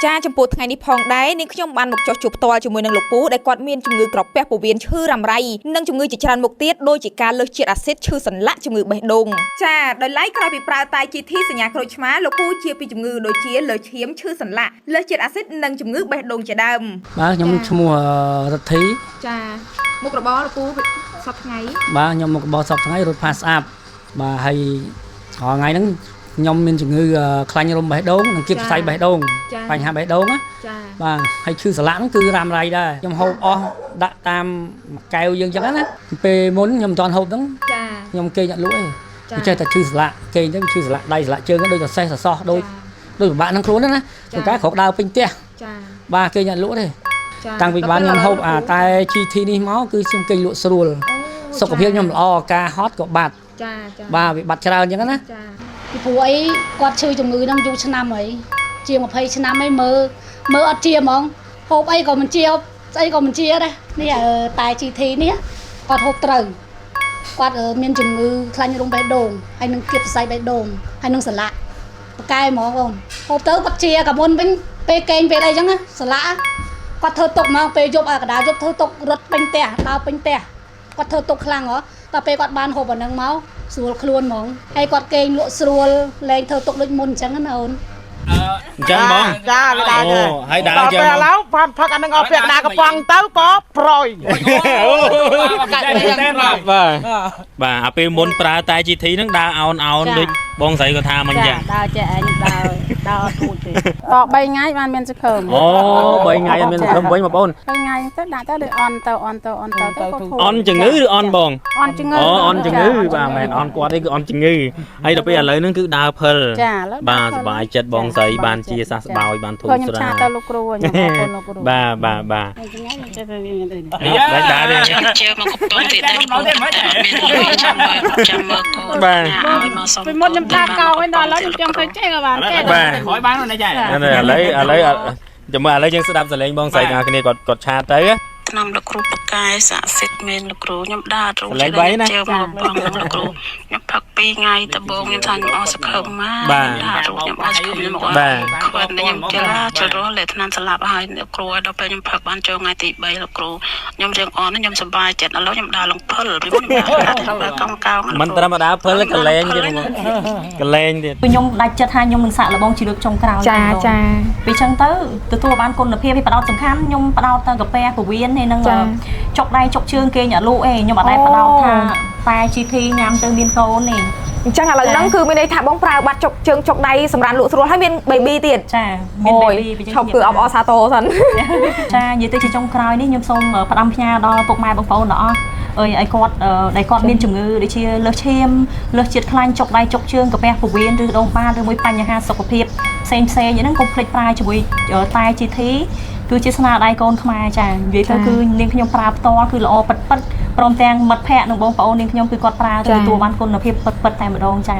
ចាចំពោះថ្ងៃនេះផងដែរនាងខ្ញុំបានមកចោះជួបផ្ទាល់ជាមួយនឹងលោកពូដែលគាត់មានជំងឺក្រពះពោះវៀនឈឺរ៉ាំរ៉ៃនិងជំងឺជាច្រើនមុខទៀតដូចជាការលើសជាតិអាស៊ីតឈឺសន្លាក់ជំងឺបេះដូងចាដោយឡែកក្រោយពីប្រើតែ GT សញ្ញាក្រូចឆ្មាលោកពូជាពីជំងឺដូចជាលើសឈាមឈឺសន្លាក់លើសជាតិអាស៊ីតនិងជំងឺបេះដូងជាដើមបាទខ្ញុំឈ្មោះរដ្ឋីចាមុខរបរលោកពូសប្តាហ៍ថ្ងៃបាទខ្ញុំមុខរបរសប្តាហ៍ថ្ងៃរត់ផាសស្អាប់បាទហើយរាល់ថ្ងៃហ្នឹងខ្ញុំមានជំងឺខ្លាញ់រំបេះដូងនិងគៀបផ្សៃបេះដូងបញ្ហាបេះដូងណាបាទហើយឈឺសន្លាក់ហ្នឹងគឺរ៉ាំរ៉ៃដែរខ្ញុំហូបអស់ដាក់តាមកែវយើងចឹងណាពេលមុនខ្ញុំមិនទាន់ហូបហ្នឹងខ្ញុំគេងអត់លក់ទេចេះតែឈឺសន្លាក់គេងទៅឈឺសន្លាក់ដៃសន្លាក់ជើងដូចសរសេះសសោះដូចពិបាកនឹងខ្លួនណាតែក្រោកដើរពេញផ្ទះបាទគេងអត់លក់ទេតាំងពីបានខ្ញុំហូបតែ GT នេះមកគឺខ្ញុំគេងលក់ស្រួលសុខភាពខ្ញុំល្អការហត់ក៏បាត់បាទវាបាត់ច្រើនចឹងណាពីព្រោះអីគាត់ឈឺជំងឺហ្នឹងយូរឆ្នាំហើយជាង20ឆ្នាំហើយមើលអត់ជាហ្មងហូបអីក៏មិនជាស្អីក៏មិនជាដែរនេះតែ GT នេះគាត់ហូបត្រូវគាត់មានជំងឺខ្លាញ់រំបេះដូងហើយនឹងគៀបសរសៃបេះដូងហើយនឹងសន្លាក់ប្រកែហ្មងបងហូបទៅគាត់ជាកាមុនវិញពេលកេងពេលអីចឹងណាសន្លាក់គាត់ធ្វើទុកមកពេលយប់កណ្ដាលយប់ធ្វើទុករត់ពេញផ្ទះដើរពេញផ្ទះគាត់ធ្វើទុកខ្លាំងហ៎តែពេលគាត់បានហូបអាហ្នឹងមកស្រួលខ្លួនហ្មងហើយគាត់គេងលក់ស្រួលលែងធ្វើទុកដូចមុនអញ្ចឹងណាអូនអញ្ចឹងបងចាដើរអូហើយដើរអញ្ចឹងឥឡូវផាត់ផឹកអានឹងអស់ពាក់ដាកំប៉ុងទៅក៏ប្រយបាទអាពេលមុនប្រើតែ GT ហ្នឹងដើរអោនដូចបងស្រីគាត់ថាមិនអញ្ចឹងដើរចេះឯងដើរអត់គូទេត3ថ្ងៃបានមានសង្ឃឹមអូ3ថ្ងៃអត់មានសង្ឃឹមវិញបងប្អូន3ថ្ងៃទៅដាក់ទៅដូចអន់ទៅអន់ទៅអន់ជំងឺឬអន់បងអន់ជំងឺអូអន់ជំងឺបាទមិនមែនអន់គាត់ទេគឺអន់ជំងឺហើយដល់ពេលឥឡូវហ្នឹងគឺដើរភិលបាទសុបាយចិត្តបងស្រីបានជាសះស្បើយបានធូរស្រាលខ្ញុំឆាទៅលោកគ្រូខ្ញុំអរគុណលោកគ្រូបាទថ្ងៃនេះចេះទៅមានអីបាទដើរជាមកកំពុងទីដែរមានចាំមើលបាទពីមុនខ្ញុំថាកោឯដល់ឥឡូវខ្ញុំចង់ទៅចេះក៏បានចេះបាទក្រោយបានណាចាឥឡូវចាំមើលឥឡូវយើងស្ដាប់សលេងបងស្រីទាំងគ្នាគាត់ឆាតទៅឆ្នាំលោកគ្រូបកាយស័ក្តិសិទ្ធិមែនលោកគ្រូខ្ញុំដើររូបជើមកបងលោកគ្រូខ្ញុំផឹក2ថ្ងៃតបងខ្ញុំថាខ្ញុំអស់សង្ឃឹមមកដើររូបខ្ញុំអស់សង្ឃឹមខ្ញុំអត់គាត់ខ្ញុំចូលរស់លេឆ្នាំស្លាប់ហើយលោកគ្រូដល់ពេលខ្ញុំផឹកបានចូលថ្ងៃទី3លោកគ្រូខ្ញុំជើងអន់ខ្ញុំសប្បាយចិត្តឥឡូវខ្ញុំដើរលងភិលពីមុនខ្ញុំដើរកង់កោមិនត្រឹមដើរភិលកលែងទៀតកលែងទៀតខ្ញុំដាច់ចិត្តថាខ្ញុំនឹងសាក់លបងជាលើកចុងក្រោយចាពីអញ្ចឹងទៅទទួលបានគុណភាពពីបដោតសំខាន់ខ្ញុំបដោតទៅកាពែពវៀនហើយនឹងចុកដៃចុកជើងគេញអត់លក់អីខ្ញុំអត់ដែរបដោតថាតែ GT ញ៉ាំទៅមានកូននេះអញ្ចឹងឥឡូវហ្នឹងគឺមានន័យថាបងប្រើបាត់ចុកជើងចុកដៃសម្រាប់លក់ស្រួលហើយមាន baby ទៀតចាមាន baby ឈប់គឺអបអសាទរសិនចានិយាយទៅជាចុងក្រោយនេះខ្ញុំសូមផ្ដាំផ្ញើដល់ពុកម៉ែបងប្អូនទាំងអស់ឲ្យគាត់ដែលគាត់មានជំងឺដូចជាលើសឈាមលើសជាតិខ្លាញ់ចុកដៃចុកជើងកាពះពោះវៀនឬដងបាតឬមួយបញ្ហាសុខភាពផ្សេងហ្នឹងកុំភ្លេចប្រើជាមួយតែ GT គឺជាស្នាដៃកូនខ្មែរចានិយាយទៅគឺនាងខ្ញុំប្រើផ្ទាល់គឺល្អពិតព្រមទាំងមិត្តភ័ក្តិនិងបងប្អូននាងខ្ញុំគឺគាត់ប្រើទៅទទួលបានគុណភាពពិតតែម្ដងចា